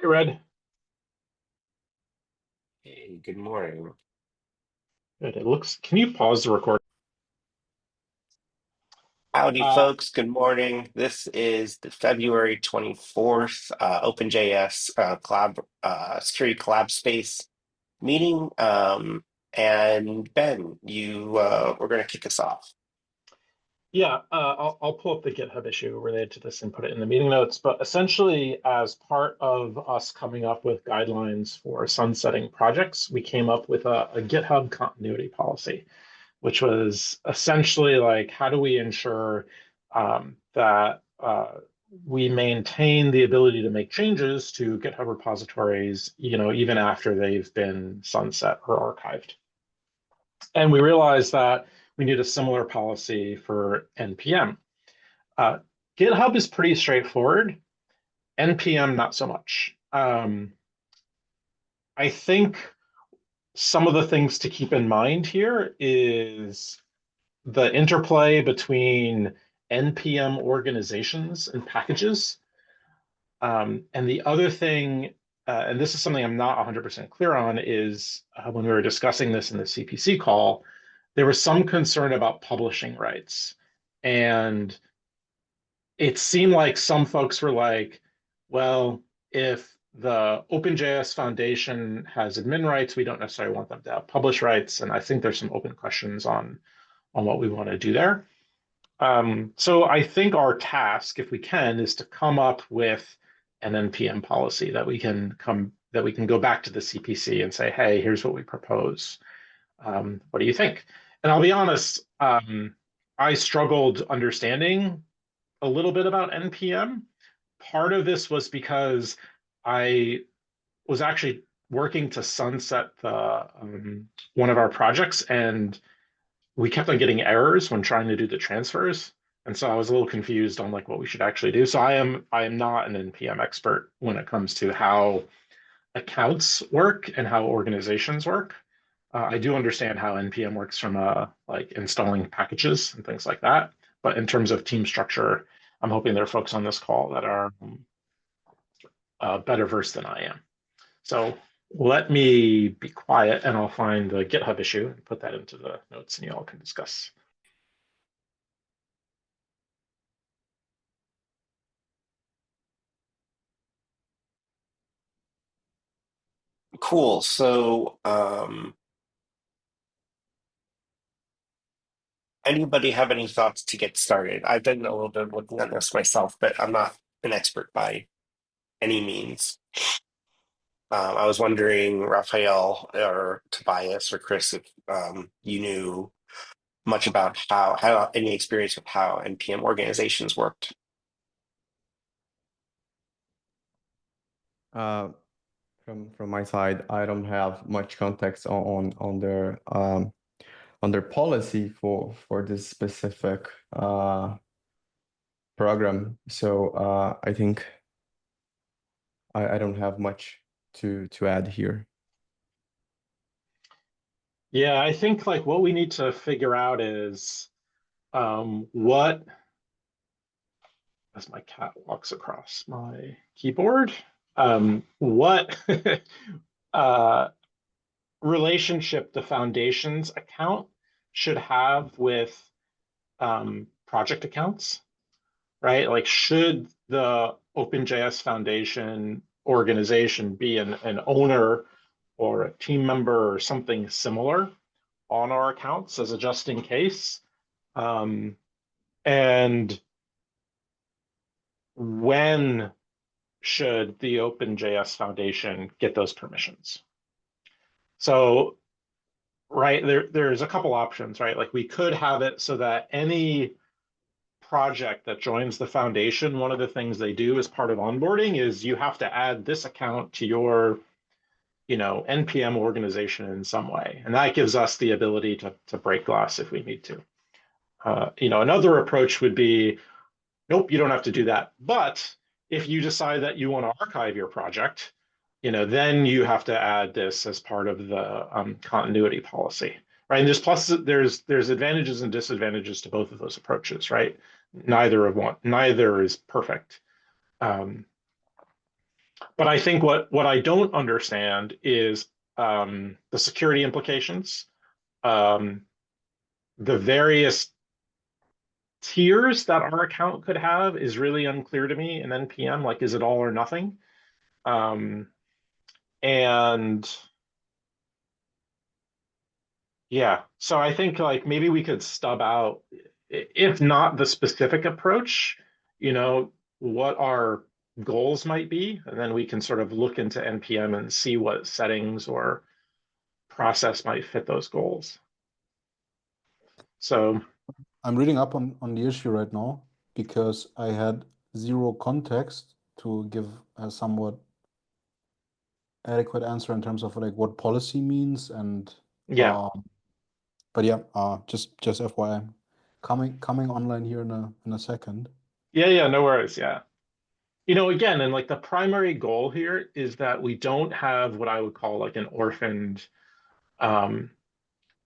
Hey, Red. Hey, good morning. Good. It looks. Can you pause the record? Howdy, Uh, folks. Good morning. This is the February 24th OpenJS Collab Security Collab Space meeting. And Ben, you we're going to kick us off. yeah, I'll pull up the GitHub issue related to this and put it in the meeting notes. But essentially, as part of us coming up with guidelines for sunsetting projects, we came up with a GitHub continuity policy, which was essentially like, how do we ensure that we maintain the ability to make changes to GitHub repositories, even after they've been sunset or archived. And we realized that we need a similar policy for NPM. Uh, GitHub is pretty straightforward. NPM, not so much. I think some of the things to keep in mind here is the interplay between NPM organizations and packages. And the other thing, and this is something I'm not 100% clear on, is when we were discussing this in the CPC call, there was some concern about publishing rights. And it seemed like some folks were like, well, if the OpenJS Foundation has admin rights, we don't necessarily want them to have publish rights. And I think there's some open questions on what we want to do there. So I think our task, if we can, is to come up with an NPM policy that we can go back to the CPC and say, hey, here's what we propose. What do you think? And I'll be honest, I struggled understanding a little bit about NPM. Part of this was because I was actually working to sunset one of our projects, and we kept on getting errors when trying to do the transfers. And so I was a little confused on like what we should actually do. So I am not an NPM expert when it comes to how accounts work and how organizations work. I do understand how NPM works from like installing packages and things like that. But in terms of team structure, I'm hoping there are folks on this call that are better versed than I am. So let me be quiet and I'll find the GitHub issue and put that into the notes and you all can discuss. Cool. So, anybody have any thoughts to get started? I've done a little bit of looking at this myself, but I'm not an expert by any means. I was wondering, Raphael or Tobias or Chris, if you knew much about how any experience with how NPM organizations worked. Uh, from my side, I don't have much context on their policy for this specific program. So I think I don't have much to add here. Yeah, I think like what we need to figure out is what, as my cat walks across my keyboard, what uh, relationship the foundation's account should have with project accounts, right? Like, should the OpenJS Foundation organization be an owner or a team member or something similar on our accounts as a just in case? Um, and when should the OpenJS Foundation get those permissions? So, right, there's a couple options, right? Like we could have it so that any project that joins the foundation, one of the things they do as part of onboarding is you have to add this account to your, NPM organization in some way. And that gives us the ability to break glass if we need to. Another approach would be, nope, you don't have to do that. But if you decide that you want to archive your project, then you have to add this as part of the continuity policy, right? And there's advantages and disadvantages to both of those approaches, right? Neither is perfect. Um, But I think what I don't understand is the security implications, um, the various tiers that our account could have is really unclear to me in NPM. Like, is it all or nothing? Um, and yeah, so I think like maybe we could stub out, if not the specific approach, you know, what our goals might be, and then we can sort of look into NPM and see what settings or process might fit those goals. So I'm reading up on the issue right now because I had zero context to give a somewhat adequate answer in terms of like what policy means and yeah, but yeah, just FYI. Coming online here in a second. yeah, no worries. Yeah. You know, again, and like the primary goal here is that we don't have what I would call like an orphaned um,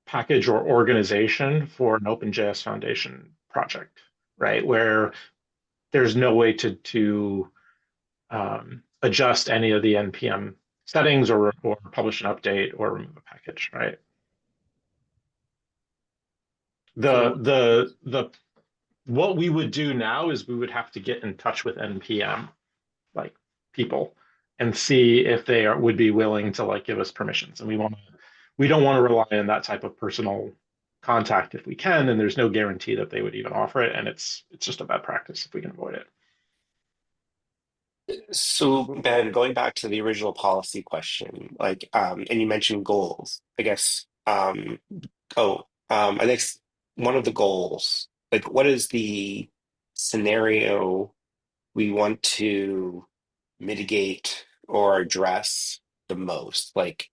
package or organization for an OpenJS Foundation project, right? Where there's no way to adjust any of the NPM settings or publish an update or remove a package, right? So The what we would do now is we would have to get in touch with NPM like people and see if they would be willing to like give us permissions. And we don't want to rely on that type of personal contact if we can, and there's no guarantee that they would even offer it, and it's just a bad practice if we can avoid it. So Ben, going back to the original policy question, like, and you mentioned goals. I guess, I guess one of the goals, like, what is the scenario we want to mitigate or address the most? Like,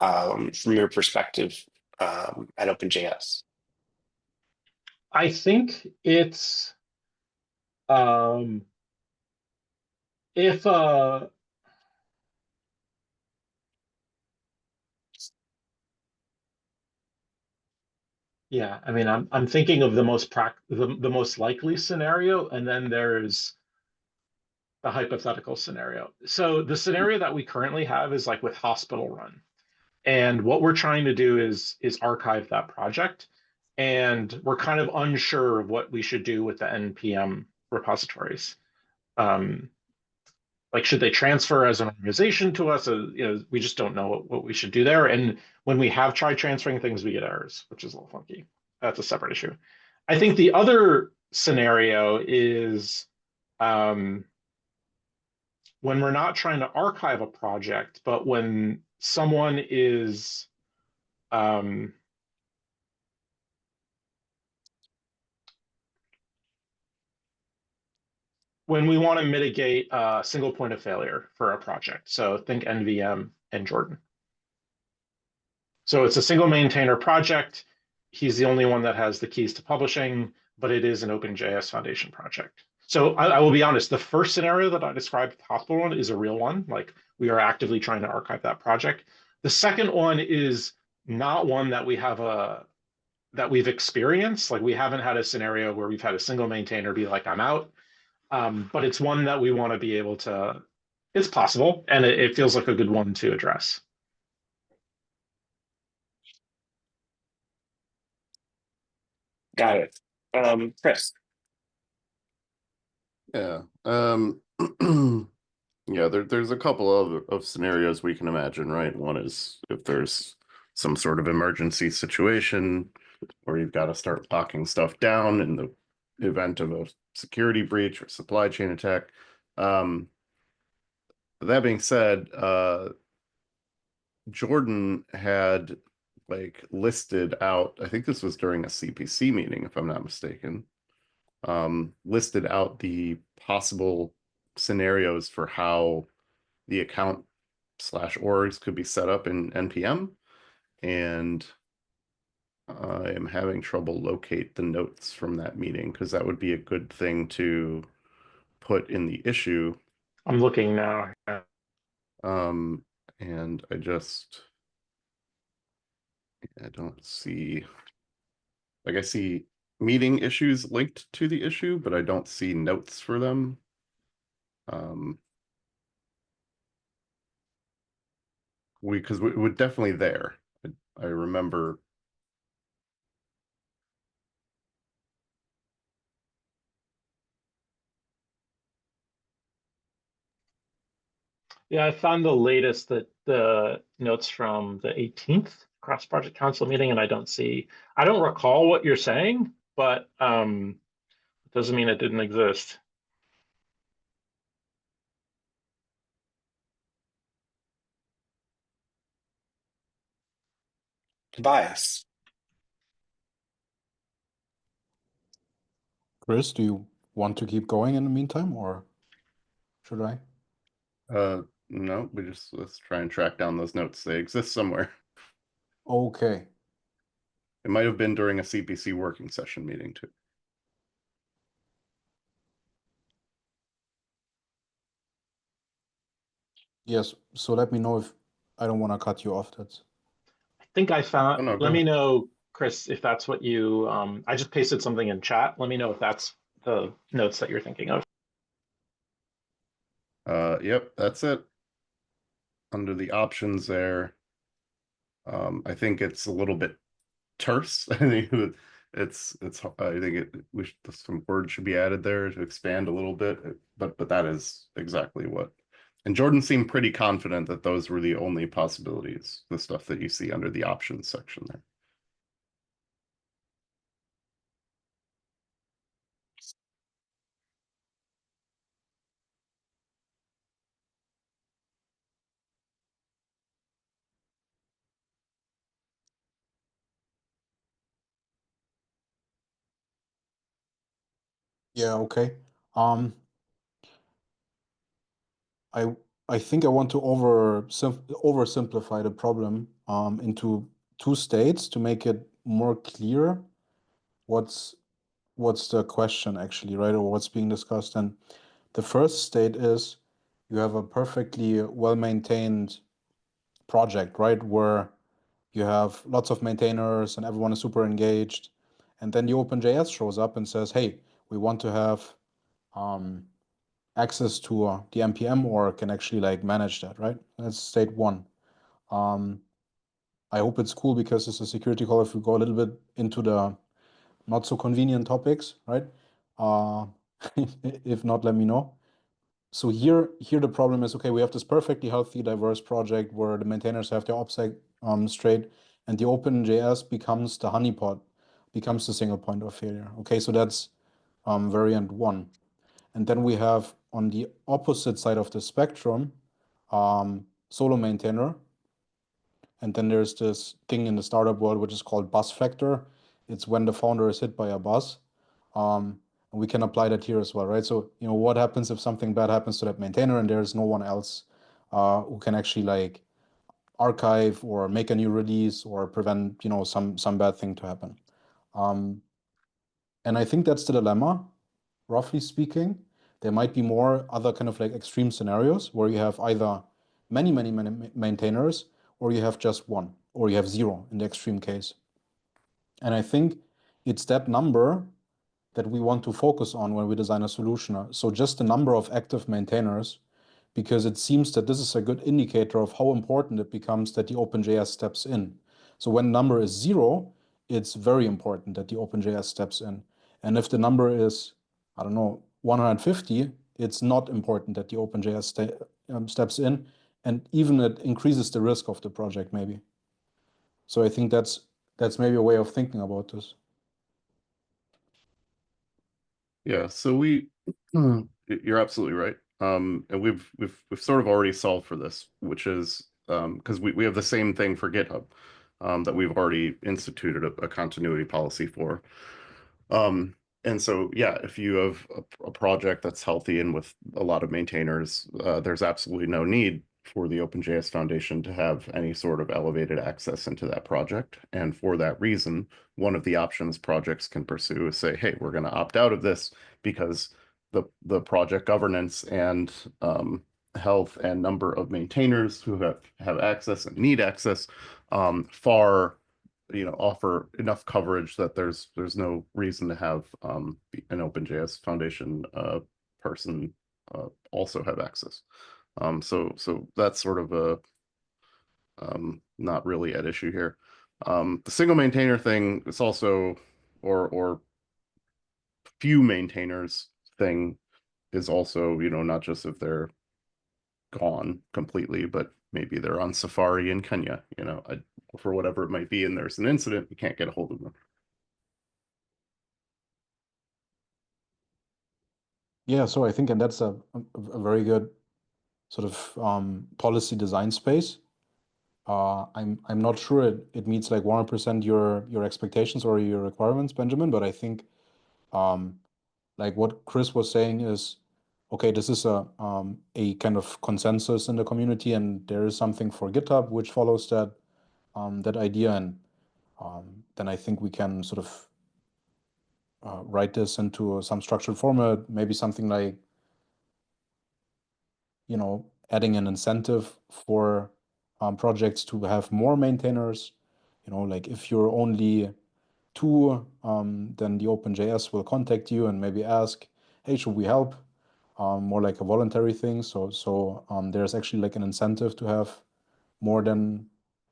from your perspective, at OpenJS. I think it's um, if yeah, I mean, I'm thinking of the the most likely scenario, and then there's the hypothetical scenario. So the scenario that we currently have is like with hospital run. And what we're trying to do is archive that project. And we're kind of unsure of what we should do with the NPM repositories. Um, like, should they transfer as an organization to us? You know, we just don't know what we should do there. And when we have tried transferring things, we get errors, which is a little funky. That's a separate issue. I think the other scenario is um, when we're not trying to archive a project, but when someone is um, when we want to mitigate a single point of failure for a project. So think NVM and Jordan. So it's a single maintainer project. He's the only one that has the keys to publishing, but it is an OpenJS Foundation project. So I will be honest, the first scenario that I described, the hospital one, is a real one. Like, we are actively trying to archive that project. The second one is not one that that we've experienced. Like, we haven't had a scenario where we've had a single maintainer be like, I'm out. But it's one that we want to be able to, it's possible, and it feels like a good one to address. Got it. Chris. Yeah. Yeah, there's a couple of scenarios we can imagine, right? One is if there's some sort of emergency situation where you've got to start locking stuff down in the event of a security breach or supply chain attack. Um, that being said, Jordan had like listed out, I think this was during a CPC meeting, if I'm not mistaken, listed out the possible scenarios for how the account slash orgs could be set up in NPM. And I am having trouble locate the notes from that meeting because that would be a good thing to put in the issue. I'm looking now. Um, and I don't see, like I see meeting issues linked to the issue, but I don't see notes for them. because we were definitely there. I remember. Yeah, I found the latest that the notes from the 18th cross project council meeting, and I don't recall what you're saying, but it doesn't mean it didn't exist. Tobias. Chris, do you want to keep going in the meantime, or should I? No, let's try and track down those notes. They exist somewhere. Okay. It might have been during a CPC working session meeting too. Yes, so let me know if I don't want to cut you off. That's I think I found, Oh no, go let me ahead. know, Chris, if that's what you, I just pasted something in chat. Let me know if that's the notes that you're thinking of. Yep, that's it. Under the options there, I think it's a little bit terse. I think I think some words should be added there to expand a little bit, but that is exactly what. And Jordan seemed pretty confident that those were the only possibilities, the stuff that you see under the options section there. yeah, okay. Um, I I think I want to oversimplify the problem into two states to make it more clear what's what's the question actually, right? Or what's being discussed. And the first state is you have a perfectly well-maintained project, right? Where you have lots of maintainers and everyone is super engaged. And then the OpenJS shows up and says, hey, we want to have access to the NPM or can actually like manage that, right? That's state one. I hope it's cool because it's a security call if we go a little bit into the not so convenient topics, right? Uh, if not, let me know. So here the problem is, okay, we have this perfectly healthy, diverse project where the maintainers have their OPSEC straight, and the OpenJS becomes the honeypot, becomes the single point of failure. Okay, so that's variant one. And then we have on the opposite side of the spectrum, solo maintainer. And then there's this thing in the startup world which is called bus factor. It's when the founder is hit by a bus. And we can apply that here as well, right? So, you know, what happens if something bad happens to that maintainer and there's no one else who can actually like archive or make a new release or prevent, you know, some bad thing to happen. And I think that's the dilemma, roughly speaking. There might be more other kind of like extreme scenarios where you have either many maintainers or you have just one or you have zero in the extreme case. And I think it's that number that we want to focus on when we design a solution. So just the number of active maintainers, because it seems that this is a good indicator of how important it becomes that the OpenJS steps in. So when number is zero, it's very important that the OpenJS steps in. And if the number is, I don't know, 150, it's not important that the OpenJS steps in. And even it increases the risk of the project, maybe. So I think that's maybe a way of thinking about this. Yeah, so you're absolutely right. And we've sort of already solved for this, which is because we have the same thing for GitHub that we've already instituted a continuity policy for. And so, yeah, if you have a project that's healthy and with a lot of maintainers, there's absolutely no need for the OpenJS Foundation to have any sort of elevated access into that project. And for that reason, one of the options projects can pursue is say, hey, we're going to opt out of this because the project governance and health and number of maintainers who have access and need access far offer enough coverage that there's no reason to have an OpenJS Foundation person also have access. So that's sort of Not really at issue here. The single maintainer thing is also, or few maintainers thing is also, not just if they're gone completely, but maybe they're on safari in Kenya, for whatever it might be, and there's an incident, you can't get a hold of them. Yeah, so I think, and that's a very good sort of policy design space. I'm not sure it meets like 100% your expectations or your requirements, Benjamin, but I think like what Chris was saying is, okay, this is a kind of consensus in the community, and there is something for GitHub which follows that idea, and then I think we can sort of write this into some structured format, maybe something like, adding an incentive for projects to have more maintainers. Like if you're only two, then the OpenJS will contact you and maybe ask, hey, should we help? More like a voluntary thing. So there's actually like an incentive to have more than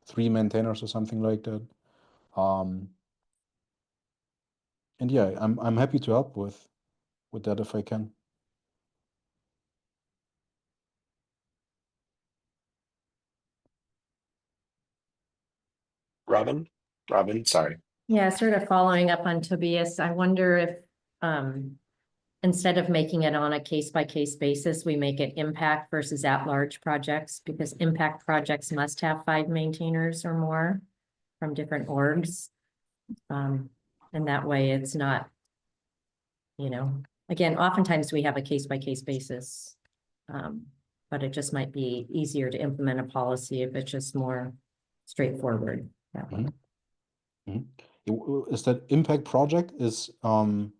3 maintainers or something like that. And yeah, I'm happy to help with that if I can. Robin, sorry. Yeah, sort of following up on Tobias, I wonder if instead of making it on a case-by-case basis, we make it impact versus at-large projects, because impact projects must have 5 maintainers or more from different orgs. And that way it's not, again, oftentimes we have a case-by-case basis. But it just might be easier to implement a policy if it's just more straightforward that way. Is that impact project is well,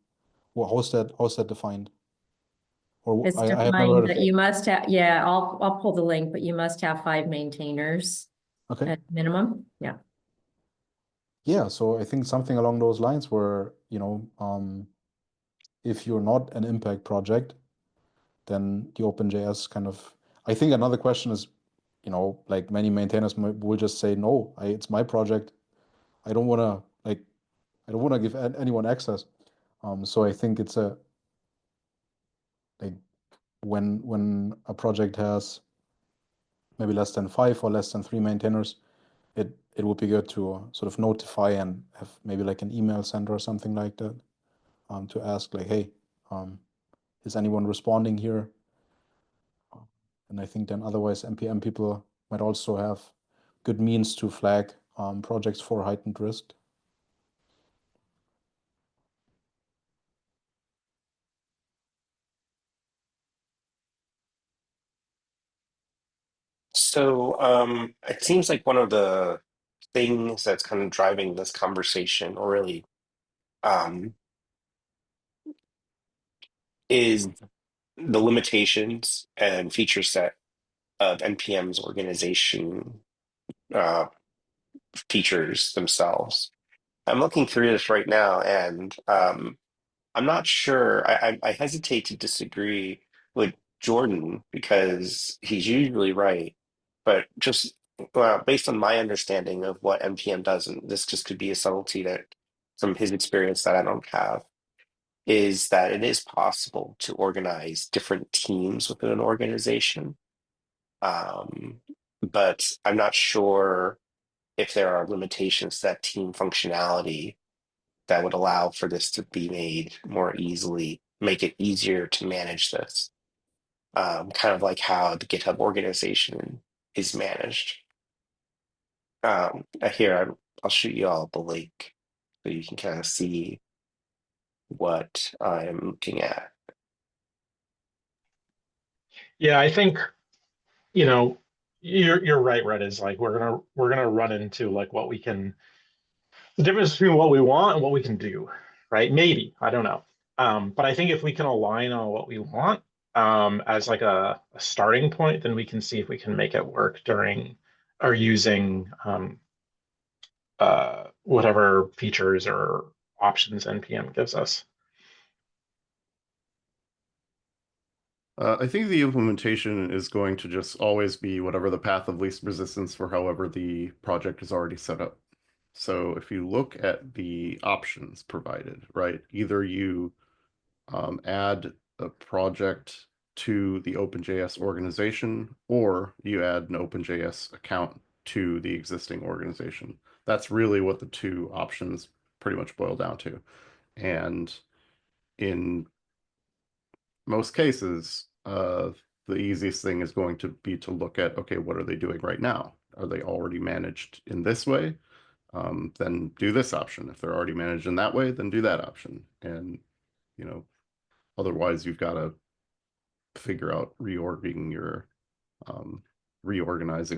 how's that defined? Or It's I have never defined heard of that it. you must have, yeah, I'll pull the link, but you must have 5 maintainers Okay. at minimum, yeah. Yeah, so I think something along those lines where, if you're not an impact project, then the OpenJS kind of, I think another question is, like many maintainers will just say, no, it's my project. I don't want to give anyone access. So I think it's like when a project has maybe less than 5 or less than 3 maintainers, it would be good to sort of notify and have maybe like an email sent or something like that, to ask like, hey, is anyone responding here? And I think then otherwise NPM people might also have good means to flag projects for heightened risk. So it seems like one of the things that's kind of driving this conversation, or really, is the limitations and feature set of NPM's organization uh, features themselves. I'm looking through this right now, and I'm not sure. I hesitate to disagree with Jordan because he's usually right, but just based on my understanding of what NPM does, and this just could be a subtlety that from his experience that I don't have, is that it is possible to organize different teams within an organization. Um, but I'm not sure if there are limitations to that team functionality that would allow for this to be made more easily, make it easier to manage this. Kind of like how the GitHub organization is managed. Here, I'll shoot you all the link so you can kind of see what I'm looking at. Yeah, I think, you're right, Red, is like we're gonna run into like the difference between what we want and what we can do, right? Maybe, I don't know. But I think if we can align on what we want as like a starting point, then we can see if we can make it work during or using whatever features or options NPM gives us. I think the implementation is going to just always be whatever the path of least resistance for however the project is already set up. So if you look at the options provided, right, either you add a project to the OpenJS organization, or you add an OpenJS account to the existing organization. That's really what the two options pretty much boil down to. And in most cases, the easiest thing is going to be to look at, okay, what are they doing right now? Are they already managed in this way? Then do this option. If they're already managed in that way, then do that option. And, you know, otherwise you've got to figure out reorganizing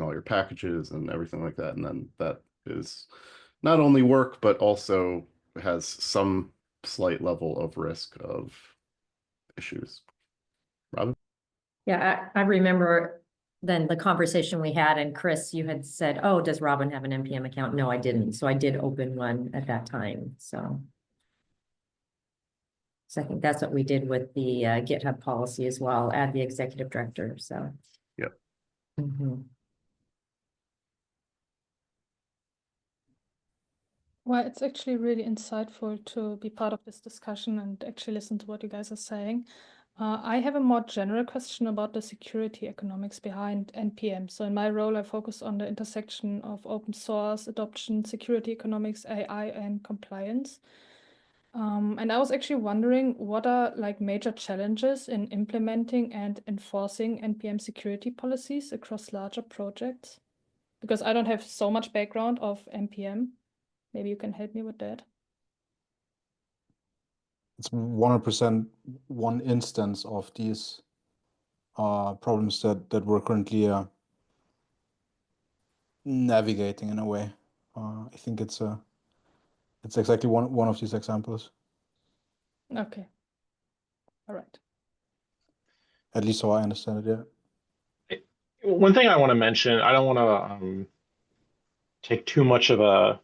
all your packages and everything like that. And then that is not only work, but also has some slight level of risk of issues. Robin? Yeah, I remember then the conversation we had, and Chris, you had said, oh, does Robin have an NPM account? No, I didn't. So I did open one at that time, so. So I think that's what we did with the GitHub policy as well, add the executive director, so. Yep. Mhm. Well, it's actually really insightful to be part of this discussion and actually listen to what you guys are saying. I have a more general question about the security economics behind NPM. So in my role, I focus on the intersection of open source, adoption, security economics, AI, and compliance. And I was actually wondering, what are like major challenges in implementing and enforcing NPM security policies across larger projects? Because I don't have so much background of NPM. Maybe you can help me with that. It's 100% one instance of these problems that we're currently navigating in a way. I think it's exactly one of these examples. Okay. All right. At least how I understand it, yeah. One thing I want to mention, I don't want to take too much of a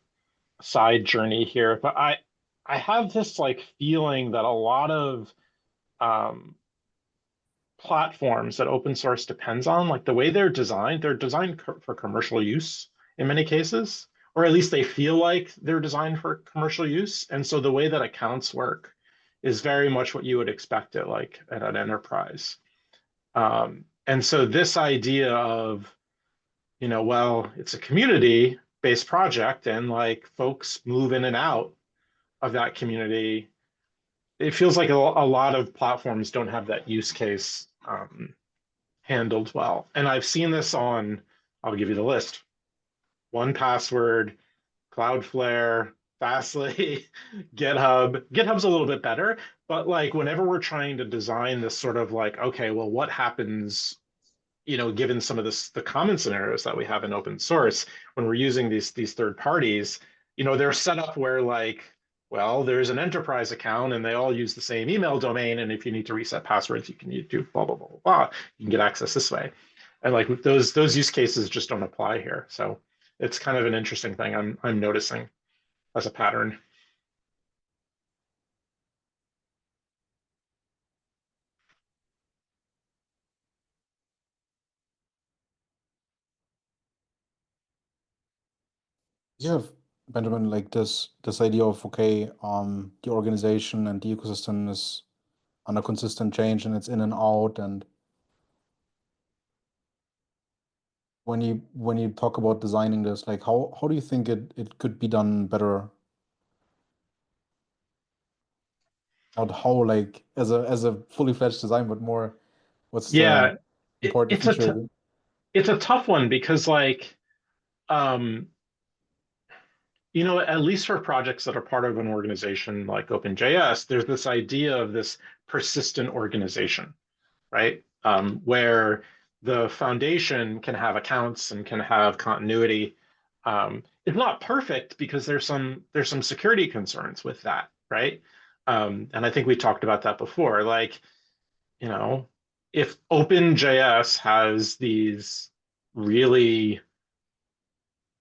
side journey here, but I have this like feeling that a lot of um, platforms that open source depends on, like the way they're designed for commercial use in many cases, or at least they feel like they're designed for commercial use. And so the way that accounts work is very much what you would expect it like at an enterprise. And so this idea of, well, it's a community-based project and like folks move in and out of that community. It feels like a lot of platforms don't have that use case handled well. And I've seen this on, I'll give you the list: 1Password, Cloudflare, Fastly, GitHub. GitHub's a little bit better, but like whenever we're trying to design this sort of like, okay, well, what happens, given some of the common scenarios that we have in open source when we're using these third parties, they're set up where like, well, there's an enterprise account and they all use the same email domain, and if you need to reset passwords, you can do blah blah blah blah blah. You can get access this way, and like those use cases just don't apply here. So it's kind of an interesting thing I'm noticing as a pattern. You have, Benjamin, like this idea of, okay, the organization and the ecosystem is under consistent change and it's in and out. And when you talk about designing this, like how do you think it could be done better? Not how, like as a fully fledged design, but more what's Yeah, the important it's a feature? it's a tough one because like um, at least for projects that are part of an organization like OpenJS, there's this idea of this persistent organization, right? Where the foundation can have accounts and can have continuity. It's not perfect because there's some security concerns with that, right? And I think we talked about that before. Like, if OpenJS has these really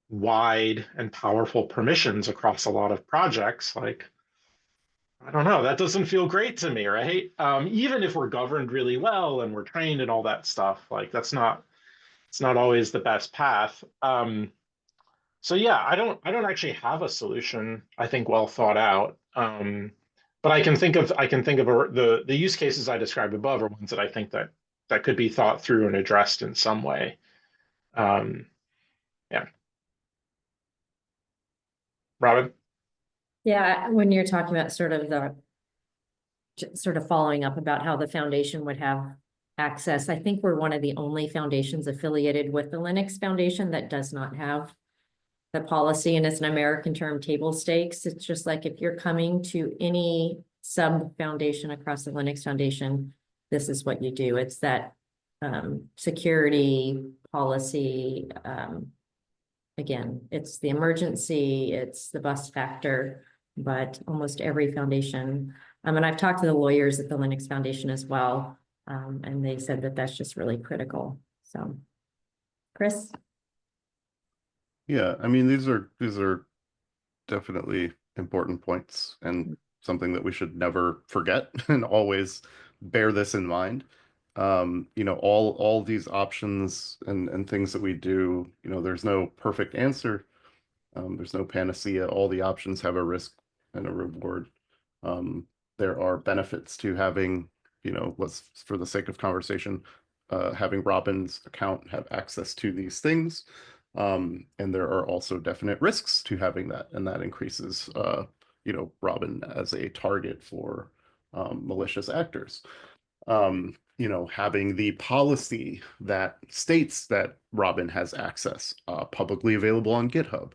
wide and powerful permissions across a lot of projects, like I don't know. That doesn't feel great to me, right? Even if we're governed really well and we're trained and all that stuff, like it's not always the best path. So yeah, I don't actually have a solution, I think, well thought out. But I can think of the use cases I described above are ones that I think that could be thought through and addressed in some way. Um, yeah, Robin. Yeah, when you're talking about sort of sort of following up about how the foundation would have access, I think we're one of the only foundations affiliated with the Linux Foundation that does not have the policy, and it's an American term, table stakes. It's just like if you're coming to any sub foundation across the Linux Foundation, this is what you do. It's that security policy. Again, it's the emergency, it's the bus factor, but almost every foundation. And I've talked to the lawyers at the Linux Foundation as well, and they said that that's just really critical. So, Chris? Yeah, I mean, these are definitely important points and something that we should never forget and always bear this in mind. You know, all these options and things that we do, you know, there's no perfect answer. There's no panacea. All the options have a risk and a reward. There are benefits to having, you know, let's, for the sake of conversation, having Robin's account have access to these things. And there are also definite risks to having that, and that increases, you know, Robin as a target for malicious actors. You know, having the policy that states that Robin has access, publicly available on GitHub,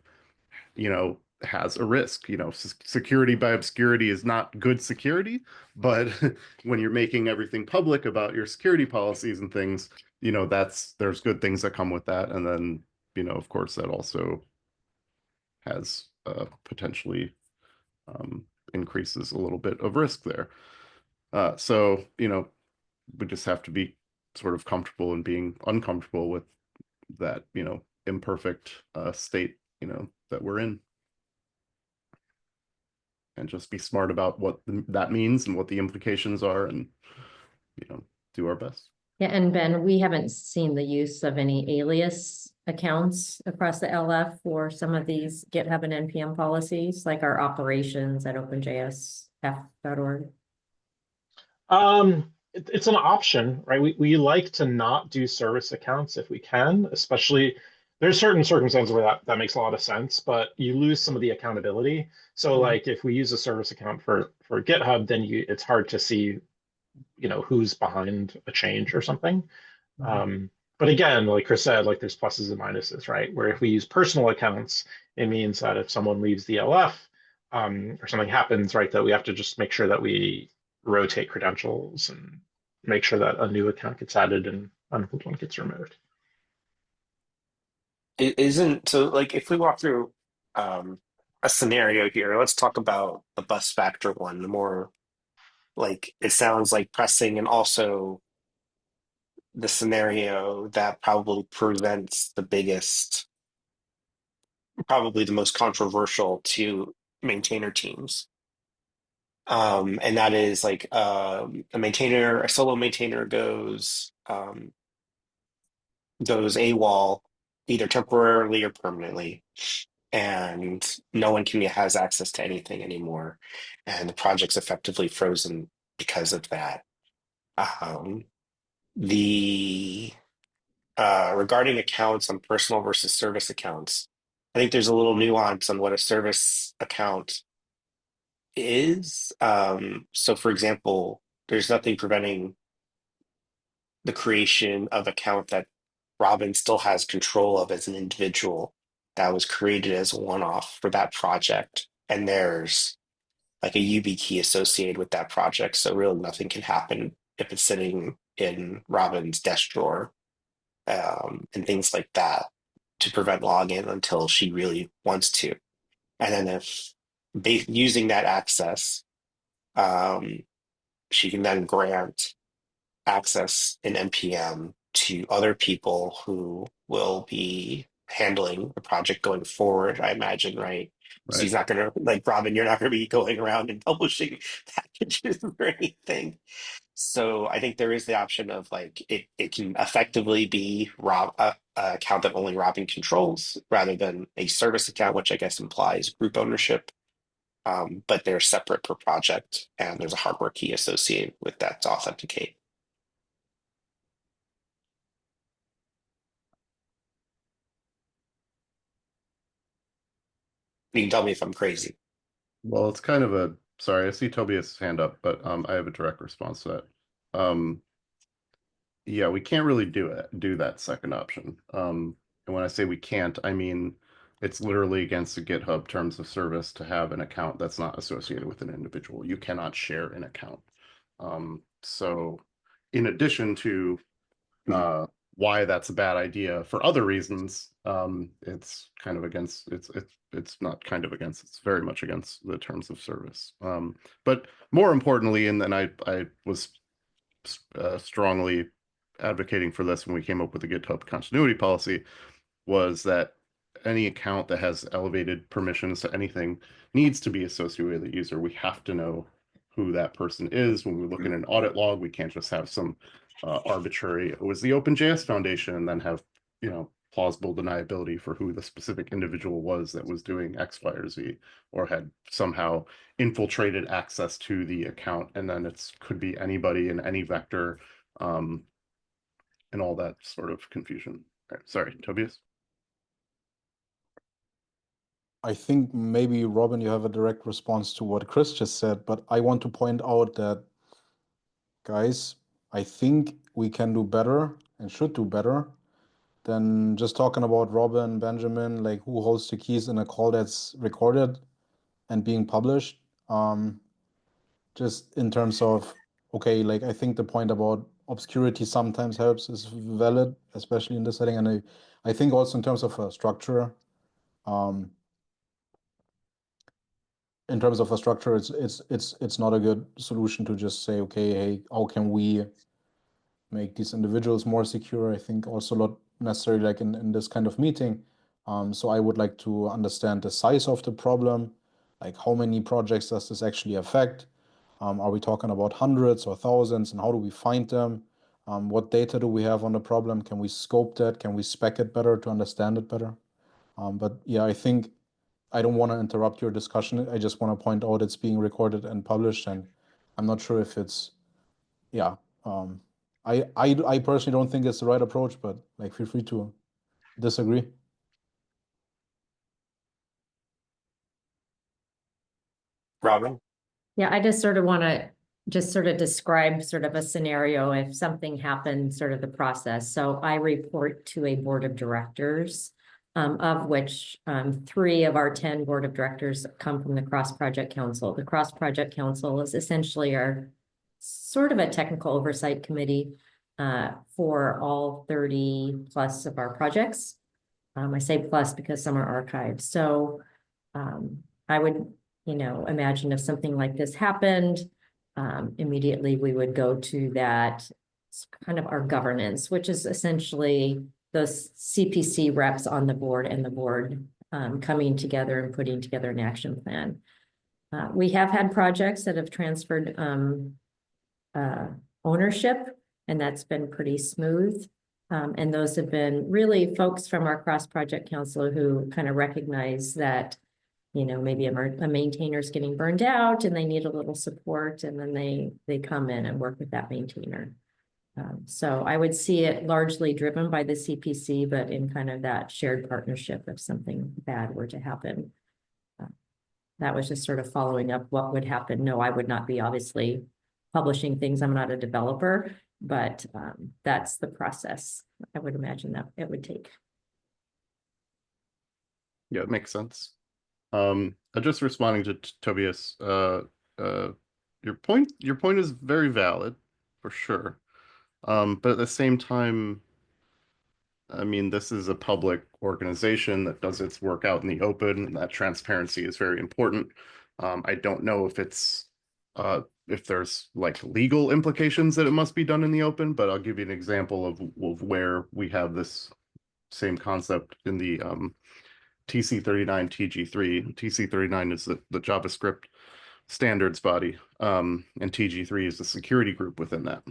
you know, has a risk. You know, security by obscurity is not good security, but when you're making everything public about your security policies and things, you know, there's good things that come with that. And then, you know, of course, that also has potentially increases a little bit of risk there. So, you know, we just have to be sort of comfortable in being uncomfortable with that, you know, imperfect state, you know, that we're in. And just be smart about what that means and what the implications are, and, you know, do our best. Yeah, and Ben, we haven't seen the use of any alias accounts across the LF for some of these GitHub and NPM policies, like our operations at openjsf.org. It's an option, right? We like to not do service accounts if we can, especially there's certain circumstances where that makes a lot of sense, but you lose some of the accountability. So like if we use a service account for GitHub, then it's hard to see, you know, who's behind a change or something. But again, like Chris said, like there's pluses and minuses, right? Where if we use personal accounts, it means that if someone leaves the LF, or something happens, right, that we have to just make sure that we rotate credentials and make sure that a new account gets added and an old one gets removed. It isn't so like if we walk through a scenario here, let's talk about the bus factor one, the more like it sounds like pressing, and also the scenario that probably presents the biggest, probably the most controversial to maintainer teams. And that is like a solo maintainer goes AWOL, either temporarily or permanently, and no one can has access to anything anymore, and the project's effectively frozen because of that. Um, the Regarding accounts on personal versus service accounts, I think there's a little nuance on what a service account is. So, for example, there's nothing preventing the creation of account that Robin still has control of as an individual that was created as a one-off for that project. And there's like a YubiKey associated with that project. So really nothing can happen if it's sitting in Robin's desk drawer, and things like that to prevent login until she really wants to. And then if using that access, um, she can then grant access in NPM to other people who will be handling the project going forward, I imagine, right? So Right. he's not going to, like, Robin, you're not going to be going around and publishing packages or anything. So I think there is the option of like it can effectively be a account that only Robin controls rather than a service account, which I guess implies group ownership. But they're separate per project, and there's a hardware key associated with that to authenticate. You can tell me if I'm crazy. Well, it's kind of a, sorry, I see Tobias' hand up, but I have a direct response to that. Yeah, we can't really do that second option. And when I say we can't, I mean it's literally against the GitHub terms of service to have an account that's not associated with an individual. You cannot share an account. So in addition to why that's a bad idea for other reasons, it's kind of against, it's not kind of against, it's very much against the terms of service. But more importantly, and then I was strongly advocating for this when we came up with the GitHub continuity policy, was that any account that has elevated permissions to anything needs to be associated with the user. We have to know who that person is. When we look at an audit log, we can't just have some arbitrary, it was the OpenJS Foundation, and then have, you know, plausible deniability for who the specific individual was that was doing X, Y, or Z, or had somehow infiltrated access to the account. And then it's could be anybody in any vector, and all that sort of confusion. All right, sorry, Tobias. I think maybe, Robin, you have a direct response to what Chris just said, but I want to point out that, guys, I think we can do better and should do better than just talking about Robin, Benjamin, like who holds the keys in a call that's recorded and being published. Just in terms of, okay, like I think the point about obscurity sometimes helps is valid, especially in this setting. And I think also in terms of a structure, in terms of a structure, it's not a good solution to just say, okay, hey, how can we make these individuals more secure? I think also not necessarily like in this kind of meeting. So I would like to understand the size of the problem, like how many projects does this actually affect? Are we talking about hundreds or thousands, and how do we find them? What data do we have on the problem? Can we scope that? Can we spec it better to understand it better? But yeah, I think I don't want to interrupt your discussion. I just want to point out it's being recorded and published, and I'm not sure if it's, yeah. I personally don't think it's the right approach, but like feel free to disagree. Robin? Yeah, I just sort of want to just sort of describe sort of a scenario if something happened, sort of the process. So I report to a board of directors, of which 3 of our 10 board of directors come from the Cross Project Council. The Cross Project Council is essentially our sort of a technical oversight committee for all 30 plus of our projects. I say plus because some are archived. So I would, you know, imagine if something like this happened, immediately we would go to that. It's kind of our governance, which is essentially those CPC reps on the board and the board coming together and putting together an action plan. We have had projects that have transferred ownership, and that's been pretty smooth. And those have been really folks from our Cross Project Council who kind of recognize that, you know, maybe a maintainer's getting burned out and they need a little support, and then they come in and work with that maintainer. So I would see it largely driven by the CPC, but in kind of that shared partnership if something bad were to happen. That was just sort of following up what would happen. No, I would not be obviously publishing things. I'm not a developer, but that's the process I would imagine that it would take. Yeah, it makes sense. Just responding to Tobias, your point is very valid for sure. But at the same time, I mean, this is a public organization that does its work out in the open, and that transparency is very important. I don't know if there's like legal implications that it must be done in the open, but I'll give you an example of where we have this same concept in the TC39 TG3. TC39 is the JavaScript standards body, and TG3 is the security group within that.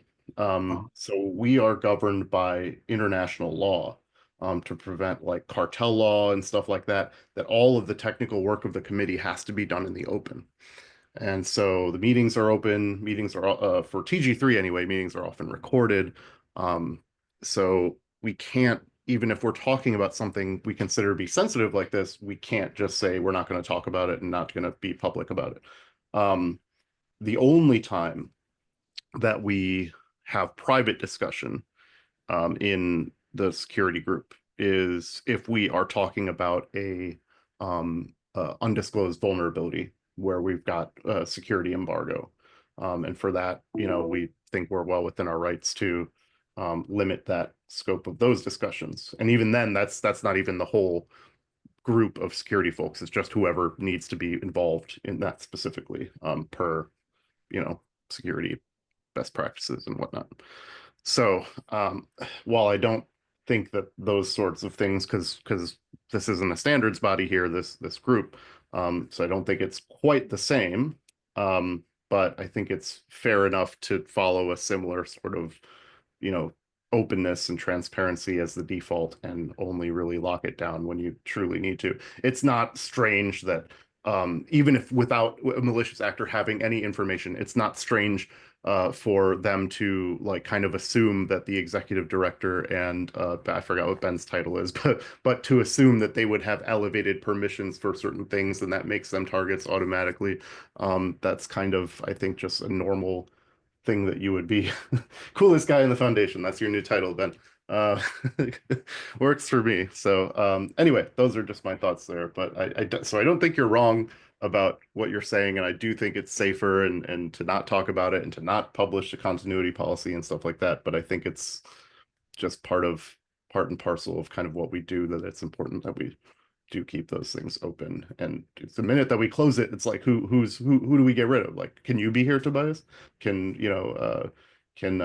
So we are governed by international law to prevent like cartel law and stuff like that, that all of the technical work of the committee has to be done in the open. And so the meetings are open, meetings are, for TG3 anyway, meetings are often recorded. So we can't, even if we're talking about something we consider to be sensitive like this, we can't just say we're not going to talk about it and not going to be public about it. The only time that we have private discussion in the security group is if we are talking about a undisclosed vulnerability where we've got a security embargo. And for that, you know, we think we're well within our rights to limit that scope of those discussions. And even then, that's not even the whole group of security folks. It's just whoever needs to be involved in that specifically, per, you know, security best practices and whatnot. So while I don't think that those sorts of things, because this isn't a standards body here, this group, so I don't think it's quite the same, but I think it's fair enough to follow a similar sort of, you know, openness and transparency as the default and only really lock it down when you truly need to. It's not strange that even if without a malicious actor having any information, it's not strange for them to like kind of assume that the executive director and I forgot what Ben's title is, but to assume that they would have elevated permissions for certain things and that makes them targets automatically. That's kind of, I think, just a normal thing that you would be coolest guy in the foundation. That's your new title, Ben. Works for me. So anyway, those are just my thoughts there. But so I don't think you're wrong about what you're saying, and I do think it's safer and to not talk about it and to not publish the continuity policy and stuff like that. But I think it's just part and parcel of kind of what we do, that it's important that we do keep those things open. And it's the minute that we close it, it's like who do we get rid of? Like, can you be here, Tobias? Can you know can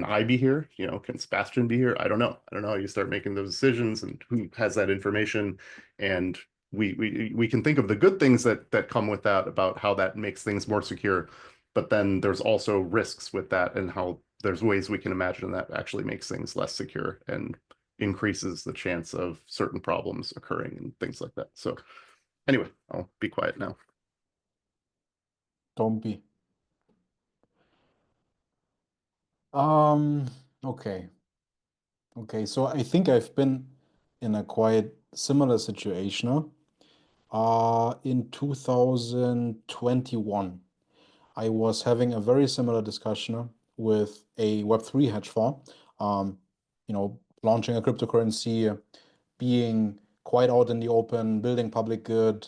I be here? You know, can Sebastian be here? I don't know. I don't know how you start making those decisions and who has that information. And we can think of the good things that come with that, about how that makes things more secure. But then there's also risks with that, and how there's ways we can imagine that actually makes things less secure and increases the chance of certain problems occurring and things like that. So anyway, I'll be quiet now. Don't be. Okay. Okay, so I think I've been in a quite similar situation. In 2021, I was having a very similar discussion with a Web3 hedge fund, you know, launching a cryptocurrency, being quite out in the open, building public good,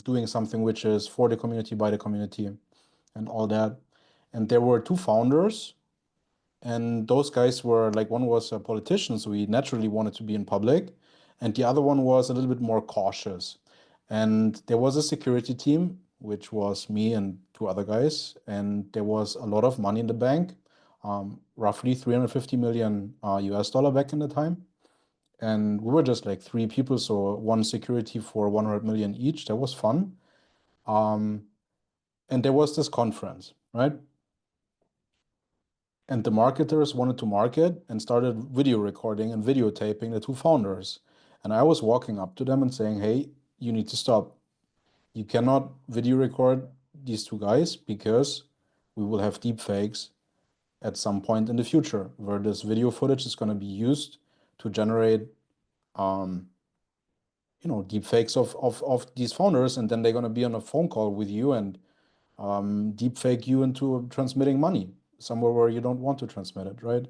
doing something which is for the community, by the community, and all that. And there were two founders, and those guys were like, one was a politician, so he naturally wanted to be in public, and the other one was a little bit more cautious. And there was a security team, which was me and two other guys, and there was a lot of money in the bank, roughly 350 million US dollar back in the time. And we were just like three people, so one security for 100 million each. That was fun. And there was this conference, right? And the marketers wanted to market and started video recording and videotaping the two founders. And I was walking up to them and saying, hey, you need to stop. You cannot video record these two guys, because we will have deep fakes at some point in the future where this video footage is going to be used to generate you know, deep fakes of these founders, and then they're going to be on a phone call with you and deep fake you into transmitting money somewhere where you don't want to transmit it, right?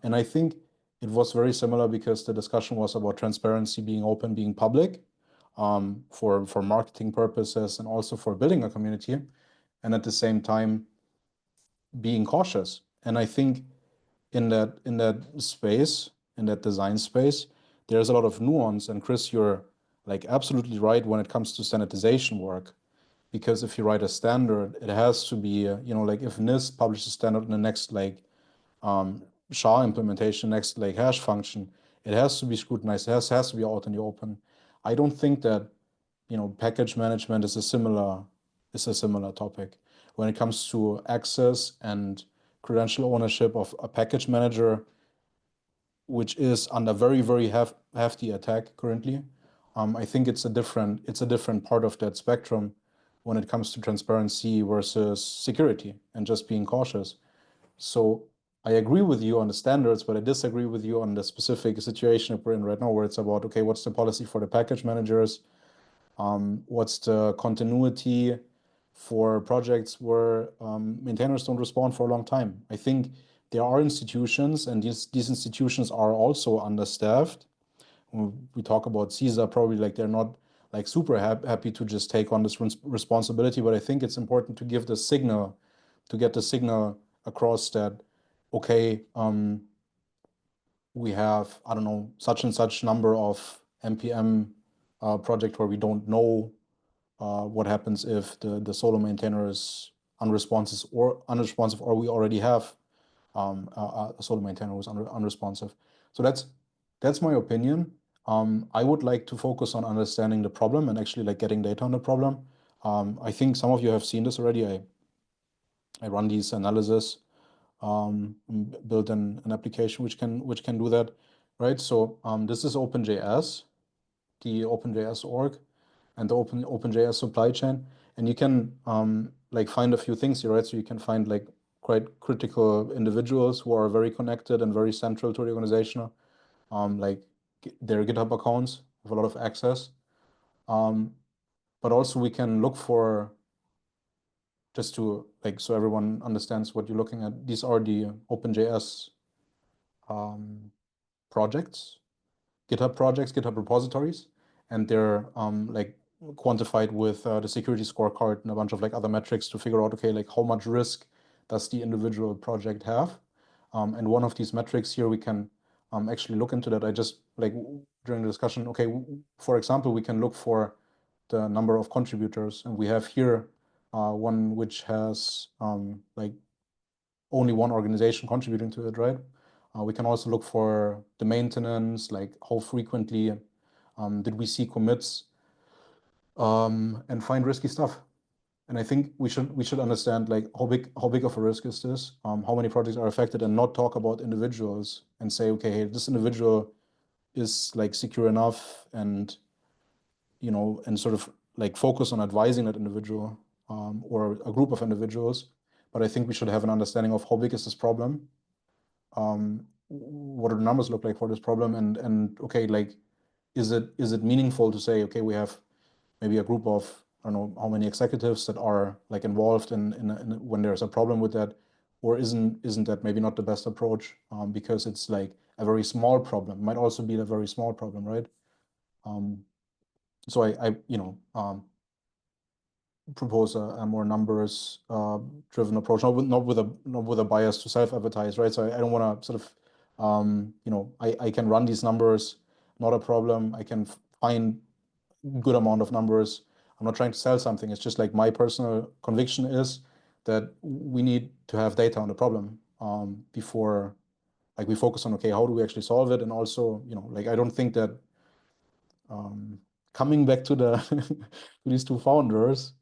And I think it was very similar, because the discussion was about transparency, being open, being public, for marketing purposes and also for building a community, and at the same time being cautious. And I think in that space, in that design space, there's a lot of nuance. And Chris, you're like absolutely right when it comes to standardization work, because if you write a standard, it has to be, you know, like if NIST publishes a standard in the next like SHA implementation, next like hash function, it has to be scrutinized, it has to be out in the open. I don't think that, package management is a similar topic. When it comes to access and credential ownership of a package manager, which is under very, very hefty attack currently, I think it's a different part of that spectrum when it comes to transparency versus security and just being cautious. So I agree with you on the standards, but I disagree with you on the specific situation we're in right now, where it's about, okay, what's the policy for the package managers? What's the continuity for projects where maintainers don't respond for a long time? I think there are institutions, and these institutions are also understaffed. When we talk about CISA, probably like they're not like super happy to just take on this responsibility, but I think it's important to give the signal, to get the signal across that, okay, we have, I don't know, such and such number of NPM project where we don't know what happens if the solo maintainer is unresponsive, or we already have a solo maintainer who's unresponsive. So that's my opinion. I would like to focus on understanding the problem and actually like getting data on the problem. I think some of you have seen this already. I run these analysis, build an application which can do that, right? So this is OpenJS, the OpenJS org, and the OpenJS supply chain, and you can like find a few things here, right? So you can find like quite critical individuals who are very connected and very central to the organization, like their GitHub accounts have a lot of access, but also we can look for, just to like, so everyone understands what you're looking at, these are the OpenJS projects, GitHub repositories, and they're like quantified with the security scorecard and a bunch of like other metrics to figure out, okay, like how much risk does the individual project have? And one of these metrics here, we can actually look into that. I just like during the discussion, okay, for example, we can look for the number of contributors, and we have here one which has like only one organization contributing to it, right? We can also look for the maintenance, like how frequently did we see commits, and find risky stuff. And I think we should understand like how big of a risk is this, how many projects are affected, and not talk about individuals and say, okay, hey, this individual is like secure enough, and and sort of like focus on advising that individual or a group of individuals. But I think we should have an understanding of how big is this problem, what do the numbers look like for this problem, and okay, like is it meaningful to say, okay, we have maybe a group of, I don't know how many executives that are like involved in when there's a problem with that, or isn't that maybe not the best approach, because it's like a very small problem, might also be a very small problem, right? So I propose a more numbers driven approach, not with a bias to self-advertise, right? So I don't want to sort of I can run these numbers, not a problem. I can find good amount of numbers. I'm not trying to sell something. It's just like my personal conviction is that we need to have data on the problem before like we focus on, okay, how do we actually solve it? And also, like I don't think that coming back to to these two founders,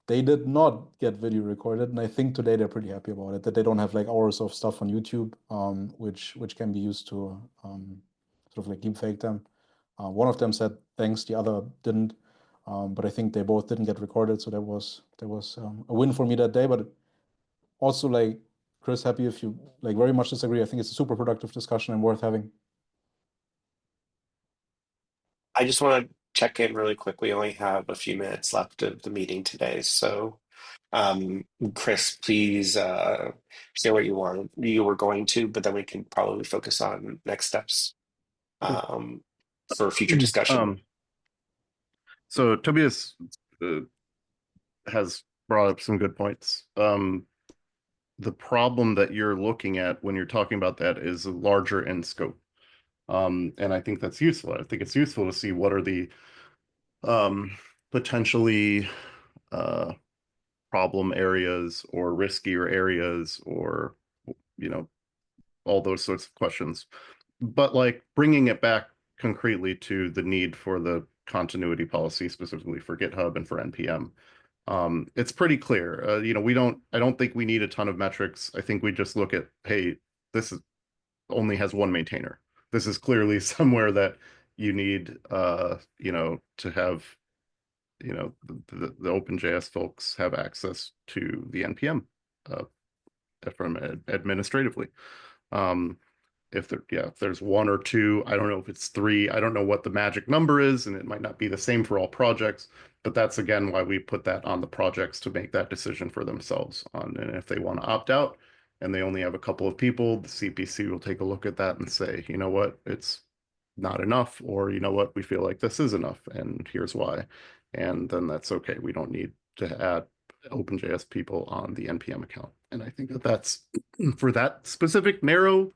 they did not get video recorded, and I think today they're pretty happy about it, that they don't have like hours of stuff on YouTube, which can be used to sort of like deepfake them. One of them said thanks, the other didn't, but I think they both didn't get recorded, so there was a win for me that day. But also, like, Chris, happy if you like very much disagree. I think it's a super productive discussion and worth having. I just want to check in really quick. We only have a few minutes left of the meeting today. So, Chris, please say what you were going to, but then we can probably focus on next steps for future discussion. So Tobias has brought up some good points. The problem that you're looking at when you're talking about that is larger in scope. And I think that's useful. I think it's useful to see what are the potentially problem areas or riskier areas, or all those sorts of questions. But like bringing it back concretely to the need for the continuity policy specifically for GitHub and for NPM. It's pretty clear. I don't think we need a ton of metrics. I think we just look at, hey, only has one maintainer. This is clearly somewhere that you need, to have, the OpenJS folks have access to the NPM from administratively. If there's one or two, I don't know if it's three, I don't know what the magic number is, and it might not be the same for all projects, but that's again why we put that on the projects to make that decision for themselves on, and if they want to opt out and they only have a couple of people, the CPC will take a look at that and say, you know what, it's not enough, or you know what, we feel like this is enough, and here's why. And then that's okay. We don't need to add OpenJS people on the NPM account. And I think that that's for that specific narrow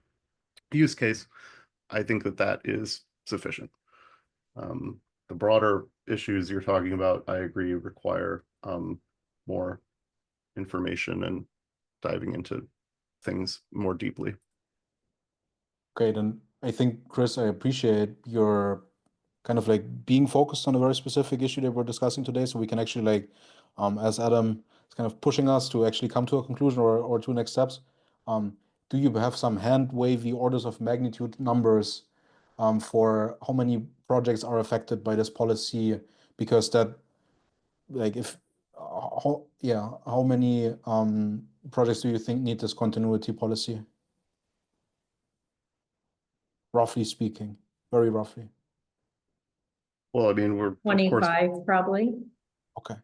use case, I think that that is sufficient. The broader issues you're talking about, I agree, require more information and diving into things more deeply. Okay, then I think, Chris, I appreciate your kind of like being focused on a very specific issue that we're discussing today, so we can actually like, as Adam is kind of pushing us to actually come to a conclusion or to next steps, do you have some hand wavy orders of magnitude numbers for how many projects are affected by this policy? Because that, like, if how many projects do you think need this continuity policy? Roughly speaking, very roughly. Well, I mean, we're of course, 25 probably. Okay.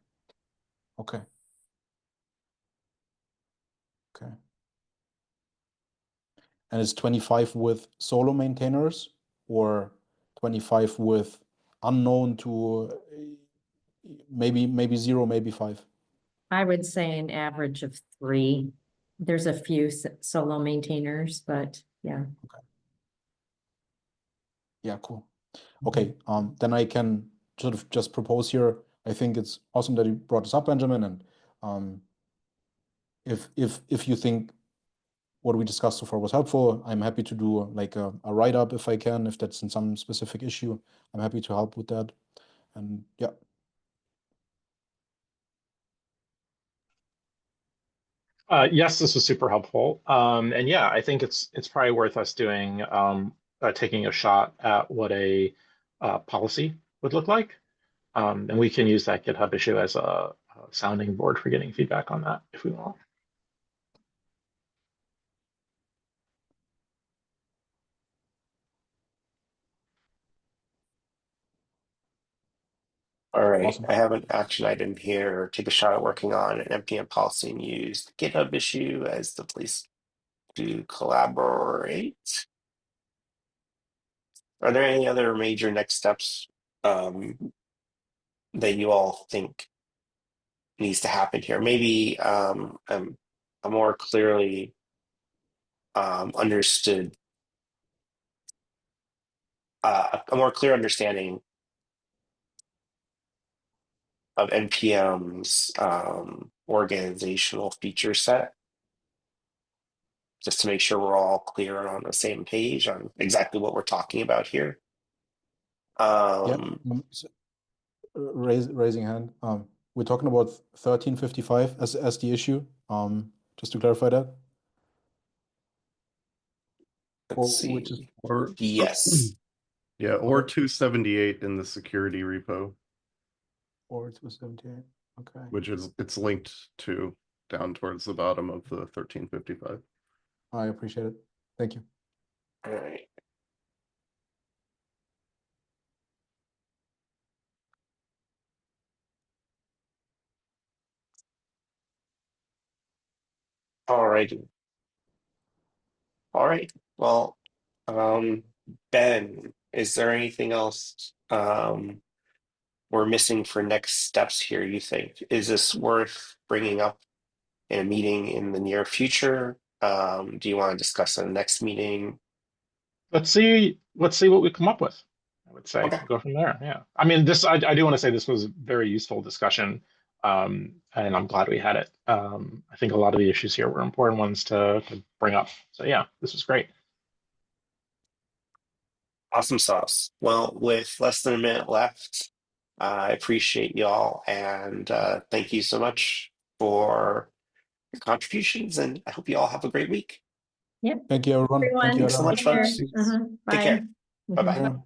Okay. Okay. And it's 25 with solo maintainers or 25 with unknown to maybe 0, maybe 5? I would say an average of 3. There's a few solo maintainers, but yeah. Yeah, cool. Okay, then I can sort of just propose here. I think it's awesome that you brought this up, Benjamin, and if you think what we discussed so far was helpful, I'm happy to do like a write-up if I can, if that's in some specific issue. I'm happy to help with that. And yeah. Yes, this was super helpful. And yeah, I think it's probably worth us doing taking a shot at what a policy would look like. And we can use that GitHub issue as a sounding board for getting feedback on that if we want. All right, Awesome. I have an action item here. Take a shot at working on an NPM policy and use the GitHub issue as the place to collaborate. Are there any other major next steps that you all think needs to happen here? Maybe a more clearly understood, a more clear understanding of NPM's organizational feature set, just to make sure we're all clear and on the same page on exactly what we're talking about here. Raising hand. We're talking about 1355 as the issue. Just to clarify that. Let's Which is see. Yes. Yeah, or 278 in the security repo, or 278. Okay. which is it's linked to down towards the bottom of the 1355. I appreciate it. Thank you. All right. All righty. All right. Well, Ben, is there anything else we're missing for next steps here, you think? Is this worth bringing up in a meeting in the near future? Do you want to discuss in the next meeting? Let's see what we come up with. I would say Okay. go from there. Yeah. I mean, I do want to say this was a very useful discussion. And I'm glad we had it. I think a lot of the issues here were important ones to bring up. So yeah, this was great. Awesome sauce. Well, with less than a minute left, I appreciate y'all, and thank you so much for your contributions, and I hope you all have a great week. Thank you, everyone. Thank you, Everyone, Thanks so Adam. much, take care. folks. Uh-huh. Take Bye. care. Bye-bye. Mhm. Yeah.